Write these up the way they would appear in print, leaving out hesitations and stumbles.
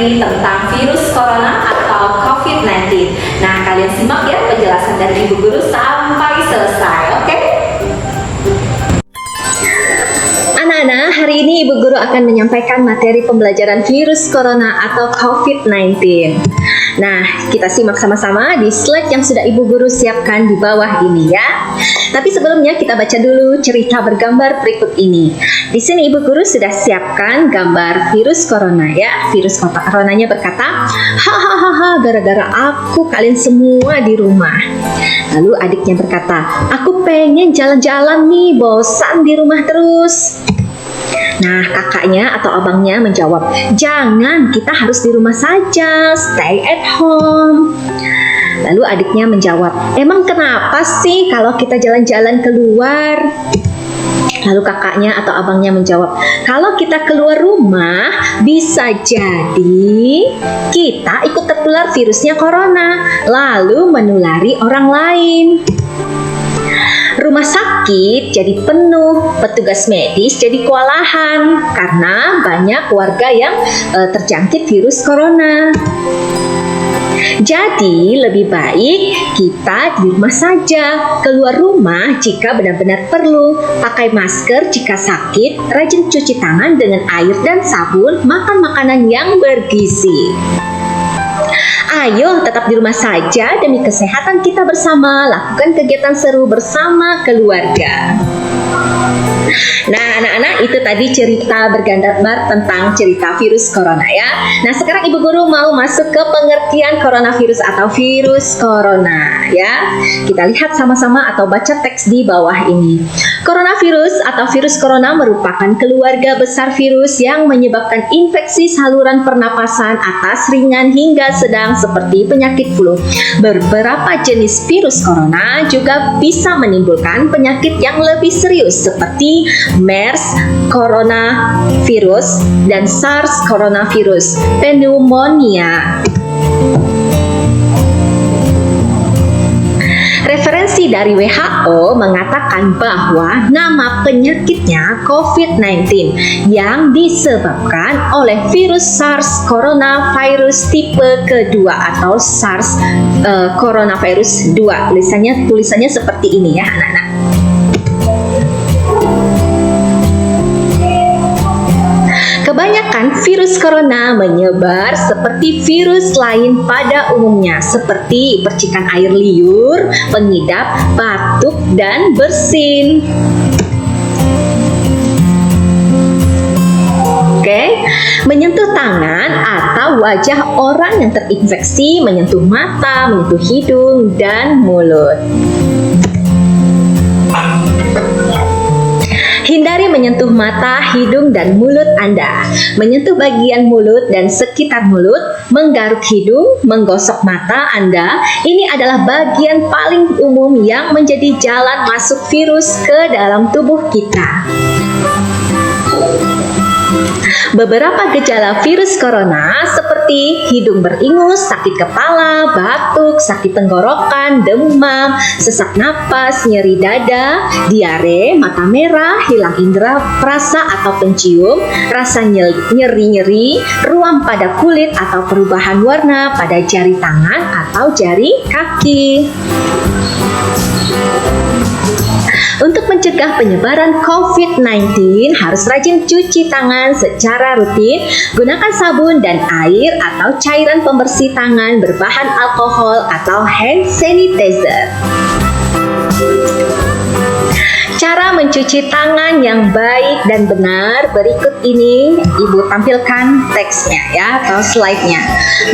materi tentang virus corona atau COVID-19. Nah, kalian simak ya penjelasan dari Ibu Guru sampai selesai, oke? Anak-anak, hari ini Ibu Guru akan menyampaikan materi pembelajaran virus corona atau COVID-19. Nah, kita simak sama-sama di slide yang sudah Ibu Guru siapkan di bawah ini ya. Tapi sebelumnya kita baca dulu cerita bergambar berikut ini. Di sini Ibu Guru sudah siapkan gambar virus corona ya. Virus coronanya berkata, hahaha, gara-gara aku kalian semua di rumah. Lalu adiknya berkata, aku pengen jalan-jalan nih, bosan di rumah terus. Nah, kakaknya atau abangnya menjawab, jangan, kita harus di rumah saja, stay at home. Lalu adiknya menjawab, emang kenapa sih kalau kita jalan-jalan keluar? Lalu kakaknya atau abangnya menjawab, kalau kita keluar rumah, bisa jadi kita ikut tertular virusnya corona, lalu menulari orang lain. Rumah sakit jadi penuh, petugas medis jadi kewalahan karena banyak warga yang terjangkit virus corona. Jadi lebih baik kita di rumah saja, keluar rumah jika benar-benar perlu, pakai masker jika sakit, rajin cuci tangan dengan air dan sabun, makan makanan yang bergizi. Ayo tetap di rumah saja demi kesehatan kita bersama, lakukan kegiatan seru bersama keluarga. Nah, anak-anak, itu tadi cerita bergambar tentang cerita virus corona ya. Nah, sekarang Ibu Guru mau masuk ke pengertian coronavirus atau virus corona ya. Kita lihat sama-sama atau baca teks di bawah ini. Coronavirus atau virus corona merupakan keluarga besar virus yang menyebabkan infeksi saluran pernapasan atas ringan hingga sedang seperti penyakit flu. Beberapa jenis virus corona juga bisa menimbulkan penyakit yang lebih serius seperti MERS coronavirus dan SARS coronavirus, pneumonia. Referensi dari WHO mengatakan bahwa nama penyakitnya COVID-19 yang disebabkan oleh virus SARS coronavirus tipe kedua atau SARS coronavirus 2. Tulisannya seperti ini ya anak-anak. Kebanyakan virus corona menyebar seperti virus lain pada umumnya, seperti percikan air liur, pengidap, batuk, dan bersin. Oke, menyentuh tangan atau wajah orang yang terinfeksi, menyentuh mata, menyentuh hidung, dan mulut. Hindari menyentuh mata, hidung, dan mulut Anda. Menyentuh bagian mulut dan sekitar mulut, menggaruk hidung, menggosok mata Anda. Ini adalah bagian paling umum yang menjadi jalan masuk virus ke dalam tubuh kita. Beberapa gejala virus corona seperti hidung beringus, sakit kepala, batuk, sakit tenggorokan, demam, sesak napas, nyeri dada, diare, mata merah, hilang indera perasa atau pencium, rasa nyeri-nyeri, ruam pada kulit atau perubahan warna pada jari tangan atau jari kaki. Untuk mencegah penyebaran COVID-19, harus rajin cuci tangan secara rutin, gunakan sabun dan air atau cairan pembersih tangan berbahan alkohol atau hand sanitizer. Cara mencuci tangan yang baik dan benar berikut ini Ibu tampilkan teksnya ya atau slide-nya.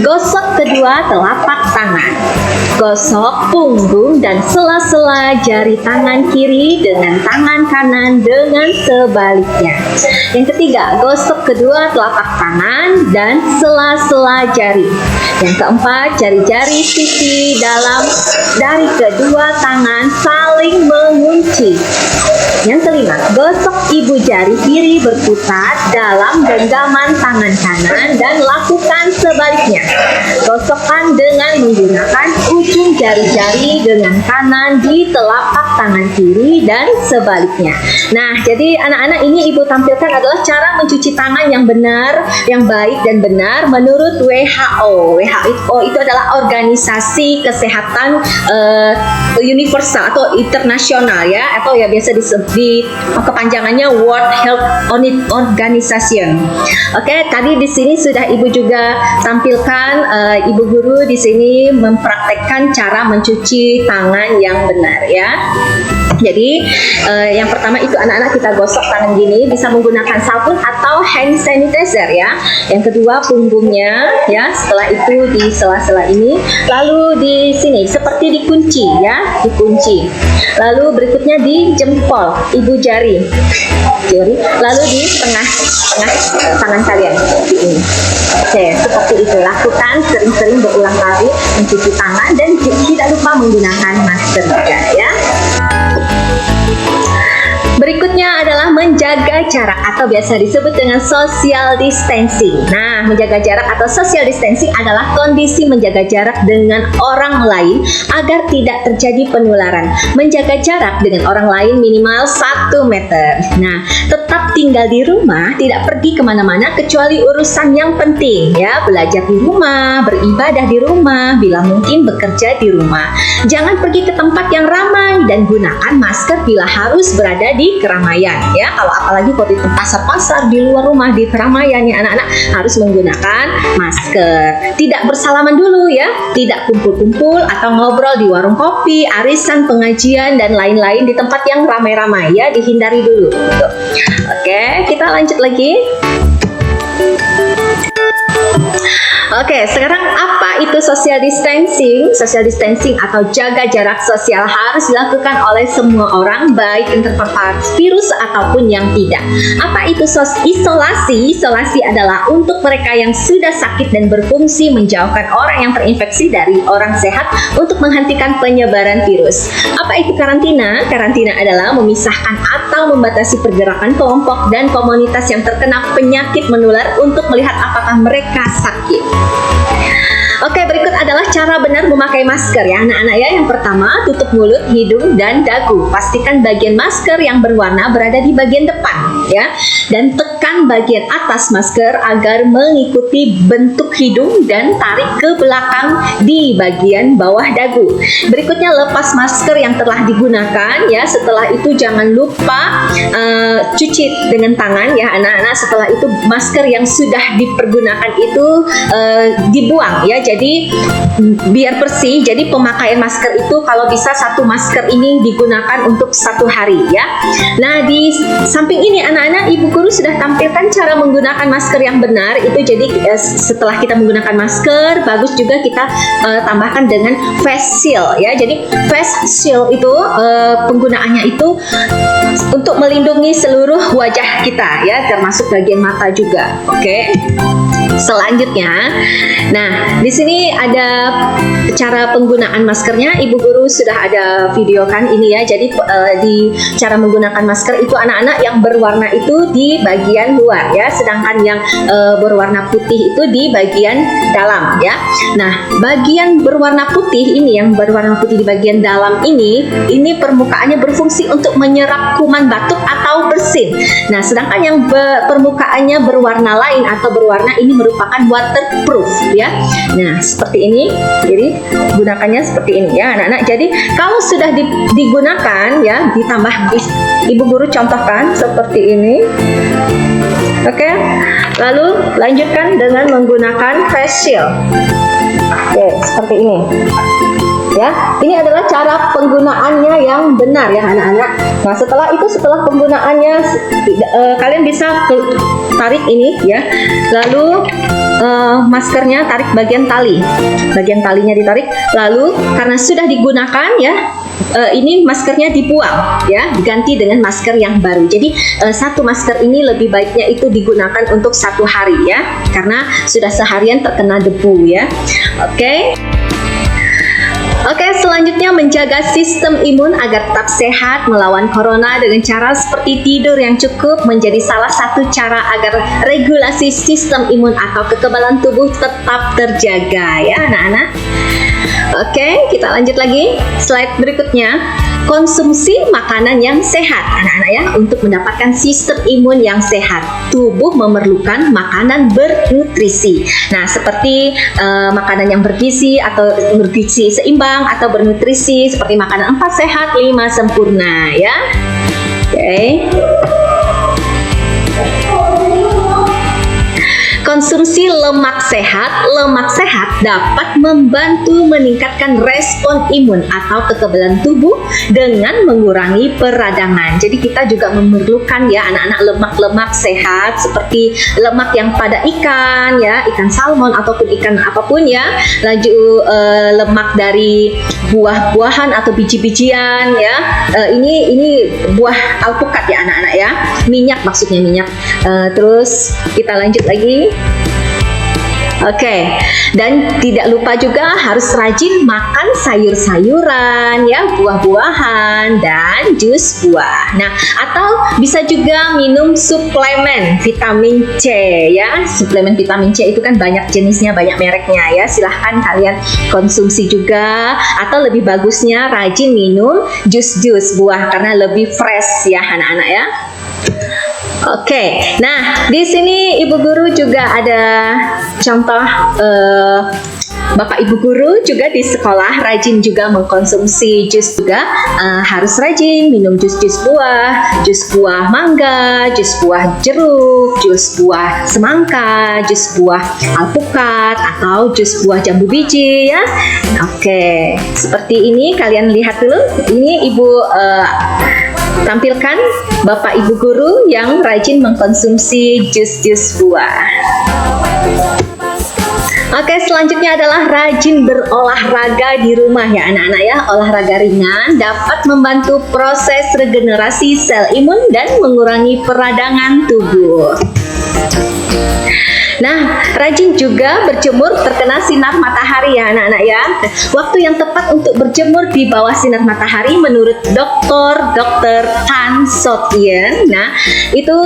Gosok kedua telapak tangan. Gosok punggung dan sela-sela jari tangan kiri dengan tangan kanan dengan sebaliknya. Yang ketiga, gosok kedua telapak tangan dan sela-sela jari. Yang keempat, jari-jari sisi dalam dari kedua tangan saling mengunci. Yang kelima, gosok ibu jari kiri berputar dalam genggaman tangan kanan dan lakukan sebaliknya. Gosokkan dengan menggunakan ujung jari-jari dengan kanan di telapak tangan kiri dan sebaliknya. Nah, jadi anak-anak, ini ibu tampilkan adalah cara mencuci tangan yang benar, yang baik dan benar menurut WHO. WHO itu adalah organisasi kesehatan universal atau internasional ya, atau ya biasa di kepanjangannya World Health Organization. Oke, tadi di sini sudah ibu juga tampilkan, ibu guru di sini mempraktekkan cara mencuci tangan yang benar ya. Jadi yang pertama itu anak-anak kita gosok tangan gini, bisa menggunakan sabun atau hand sanitizer ya. Yang kedua punggungnya ya, setelah itu di sela-sela ini, lalu di sini seperti dikunci ya, dikunci. Lalu berikutnya di jempol ibu jari, lalu di tengah tangan kalian seperti ini. Oke, seperti itu, lakukan sering-sering berulang kali mencuci tangan dan tidak lupa menggunakan masker juga ya. Berikutnya adalah menjaga jarak atau biasa disebut dengan social distancing. Nah, menjaga jarak atau social distancing adalah kondisi menjaga jarak dengan orang lain agar tidak terjadi penularan. Menjaga jarak dengan orang lain minimal 1 meter. Nah, tetap tinggal di rumah, tidak pergi kemana-mana kecuali urusan yang penting ya. Belajar di rumah, beribadah di rumah, bila mungkin bekerja di rumah. Jangan pergi ke tempat yang ramai dan gunakan masker bila harus berada di keramaian ya. Kalau apalagi kalau di pasar-pasar, di luar rumah, di keramaian ya, anak-anak harus menggunakan masker. Tidak bersalaman dulu ya, tidak kumpul-kumpul atau ngobrol di warung kopi, arisan, pengajian dan lain-lain di tempat yang ramai-ramai ya, dihindari dulu. Oke, kita lanjut lagi. Oke, sekarang apa itu social distancing? Social distancing atau jaga jarak sosial harus dilakukan oleh semua orang, baik yang terpapar virus ataupun yang tidak. Apa itu isolasi? Isolasi adalah untuk mereka yang sudah sakit dan berfungsi menjauhkan orang yang terinfeksi dari orang sehat untuk menghentikan penyebaran virus. Apa itu karantina? Karantina adalah memisahkan atau membatasi pergerakan kelompok dan komunitas yang terkena penyakit menular untuk melihat apakah mereka sakit. Oke, berikut adalah cara benar memakai masker ya anak-anak ya. Yang pertama, tutup mulut, hidung, dan dagu. Pastikan bagian masker yang berwarna berada di bagian depan ya. Dan tekan bagian atas masker agar mengikuti bentuk hidung dan tarik ke belakang di bagian bawah dagu. Berikutnya, lepas masker yang telah digunakan ya. Setelah itu jangan lupa cuci dengan tangan ya anak-anak. Setelah itu masker yang sudah dipergunakan itu dibuang ya. Jadi biar bersih, jadi pemakaian masker itu kalau bisa satu masker ini digunakan untuk 1 hari ya. Nah, di samping ini anak-anak, ibu guru sudah tampilkan cara menggunakan masker yang benar itu. Jadi setelah kita menggunakan masker, bagus juga kita tambahkan dengan face shield ya. Jadi face shield itu penggunaannya itu untuk melindungi seluruh wajah kita ya, termasuk bagian mata juga. Oke. Selanjutnya, nah di sini ada cara penggunaan maskernya. Ibu guru sudah ada videokan ini ya. Jadi di cara menggunakan masker itu anak-anak yang berwarna itu di bagian luar ya, sedangkan yang berwarna putih itu di bagian dalam ya. Nah, bagian berwarna putih ini, yang berwarna putih di bagian dalam ini permukaannya berfungsi untuk menyerap kuman batuk atau bersin. Nah, sedangkan yang permukaannya berwarna lain atau berwarna ini merupakan waterproof ya. Nah, seperti ini. Jadi gunakannya seperti ini ya anak-anak. Jadi kalau sudah digunakan ya, ditambah ibu guru contohkan seperti ini. Oke. Lalu lanjutkan dengan menggunakan face shield. Oke, seperti ini. Ya, ini adalah cara penggunaannya yang benar ya anak-anak. Nah, setelah penggunaannya kalian bisa tarik ini ya. Lalu maskernya tarik bagian tali. Bagian talinya ditarik. Lalu karena sudah digunakan ya, ini maskernya dibuang ya, diganti dengan masker yang baru. Jadi satu masker ini lebih baiknya itu digunakan untuk 1 hari ya, karena sudah seharian terkena debu ya. Oke. Oke, selanjutnya menjaga sistem imun agar tetap sehat melawan corona dengan cara seperti tidur yang cukup menjadi salah satu cara agar regulasi sistem imun atau kekebalan tubuh tetap terjaga ya anak-anak. Oke, kita lanjut lagi. Slide berikutnya. Konsumsi makanan yang sehat anak-anak ya. Untuk mendapatkan sistem imun yang sehat, tubuh memerlukan makanan bernutrisi. Nah, seperti makanan yang bergizi atau bergizi seimbang atau bernutrisi, seperti makanan 4 sehat 5 sempurna ya. Oke. Konsumsi lemak sehat. Lemak sehat dapat membantu meningkatkan respon imun atau kekebalan tubuh dengan mengurangi peradangan. Jadi kita juga memerlukan ya anak-anak lemak-lemak sehat seperti lemak yang pada ikan ya, ikan salmon ataupun ikan apapun ya. Laju lemak dari buah-buahan atau biji-bijian ya. Ini buah alpukat ya anak-anak ya. Minyak maksudnya minyak. Terus kita lanjut lagi. Oke, dan tidak lupa juga harus rajin makan sayur-sayuran ya, buah-buahan dan jus buah. Nah, atau bisa juga minum suplemen vitamin C ya. Suplemen vitamin C itu kan banyak jenisnya, banyak mereknya ya. Silahkan kalian konsumsi juga, atau lebih bagusnya rajin minum jus-jus buah karena lebih fresh ya anak-anak ya. Oke, nah di sini Ibu Guru juga ada contoh Bapak Ibu Guru juga di sekolah rajin juga mengkonsumsi jus juga, harus rajin minum jus-jus buah mangga, jus buah jeruk, jus buah semangka, jus buah alpukat atau jus buah jambu biji ya. Oke, seperti ini kalian lihat dulu. Ini Ibu tampilkan Bapak Ibu Guru yang rajin mengkonsumsi jus-jus buah. Oke, selanjutnya adalah rajin berolahraga di rumah ya anak-anak ya. Olahraga ringan dapat membantu proses regenerasi sel imun dan mengurangi peradangan tubuh. Nah, rajin juga berjemur terkena sinar matahari ya anak-anak ya. Waktu yang tepat untuk berjemur di bawah sinar matahari menurut Dr. Tan Sotien. Nah, itu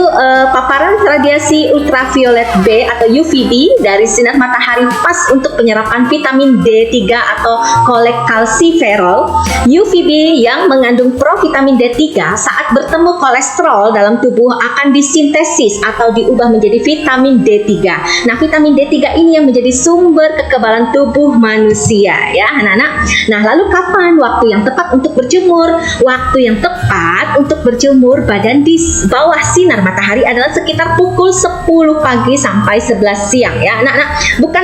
paparan radiasi ultraviolet B atau UVB dari sinar matahari pas untuk penyerapan vitamin D3 atau kolekalsiferol. UVB yang mengandung provitamin D3 saat bertemu kolesterol dalam tubuh akan disintesis atau diubah menjadi vitamin D3. Nah, vitamin D3 ini yang menjadi sumber kekebalan tubuh manusia ya anak-anak. Nah, lalu kapan waktu yang tepat untuk berjemur? Waktu yang tepat untuk berjemur badan di bawah sinar matahari adalah sekitar pukul 10 pagi sampai 11 siang ya anak-anak. Bukan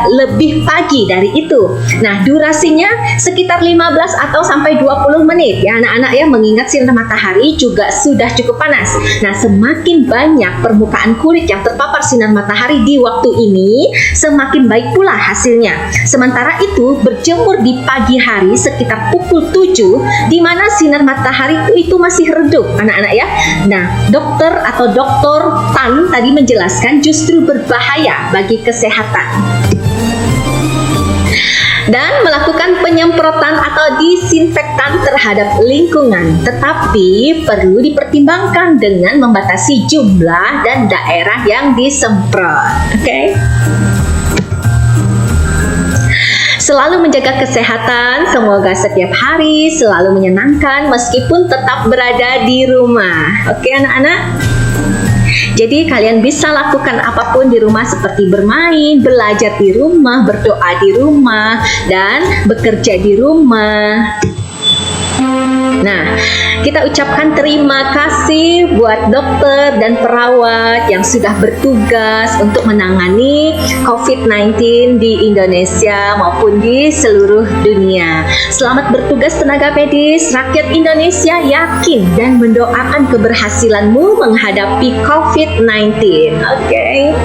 lebih pagi dari itu. Nah, durasinya sekitar 15 atau sampai 20 menit ya anak-anak ya, mengingat sinar matahari juga sudah cukup panas. Nah, semakin banyak permukaan kulit yang terpapar sinar matahari di waktu ini, semakin baik pula hasilnya. Sementara itu, berjemur di pagi hari sekitar pukul 7, di mana sinar matahari itu masih redup, anak-anak ya. Nah, dokter Tan tadi menjelaskan justru berbahaya bagi kesehatan. Dan melakukan penyemprotan atau disinfektan terhadap lingkungan, tetapi perlu dipertimbangkan dengan membatasi jumlah dan daerah yang disemprot. Oke. Selalu menjaga kesehatan, semoga setiap hari selalu menyenangkan meskipun tetap berada di rumah. Oke anak-anak? Jadi kalian bisa lakukan apapun di rumah seperti bermain, belajar di rumah, berdoa di rumah, dan bekerja di rumah. Nah, kita ucapkan terima kasih buat dokter dan perawat yang sudah bertugas untuk menangani COVID-19 di Indonesia maupun di seluruh dunia. Selamat bertugas tenaga medis. Rakyat Indonesia yakin dan mendoakan keberhasilanmu menghadapi COVID-19. Oke.